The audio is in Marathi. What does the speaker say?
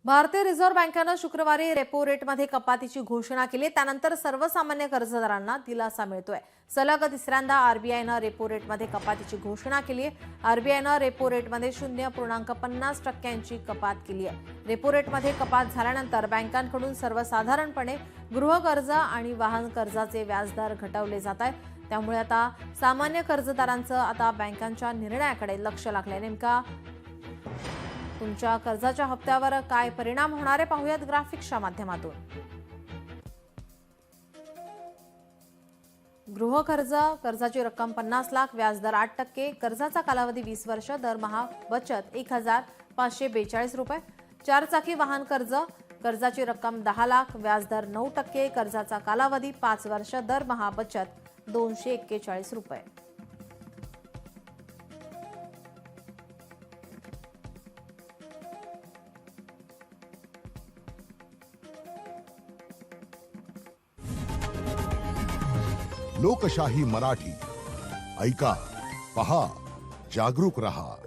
भारतीय रिझर्व्ह बँकेनं शुक्रवारी रेपो रेटमध्ये कपातीची घोषणा केली। त्यानंतर सर्वसामान्य कर्जदारांना दिलासा मिळतोय। सलग तिसऱ्यांदा आरबीआयनं रेपो रेटमध्ये कपातीची घोषणा केली आहे। आरबीआयनं रेपो रेटमध्ये 0.50% कपात केली आहे। रेपो रेटमध्ये कपात झाल्यानंतर बँकांकडून सर्वसाधारणपणे गृहकर्ज आणि वाहन कर्जाचे व्याजदर घटवले जात आहेत। त्यामुळे आता सामान्य कर्जदारांचं आता बँकांच्या निर्णयाकडे लक्ष लागलंय। नेमका तुमच्या कर्जाच्या हप्त्यावर काय परिणाम होणार आहे पाहूयात ग्राफिक्सच्या माध्यमातून। कर्जाची रक्कम 50 लाख, व्याजदर 8%, कर्जाचा कालावधी 20 वर्ष, दरमहा बचत 1542 रुपये। 4 चाकी वाहन कर्जाची रक्कम 10 लाख, व्याजदर 9%, कर्जाचा कालावधी 5 वर्ष, दरमहा बचत 241 रुपये। लोकशाही मराठी ऐका, पहा, जागरूक रहा।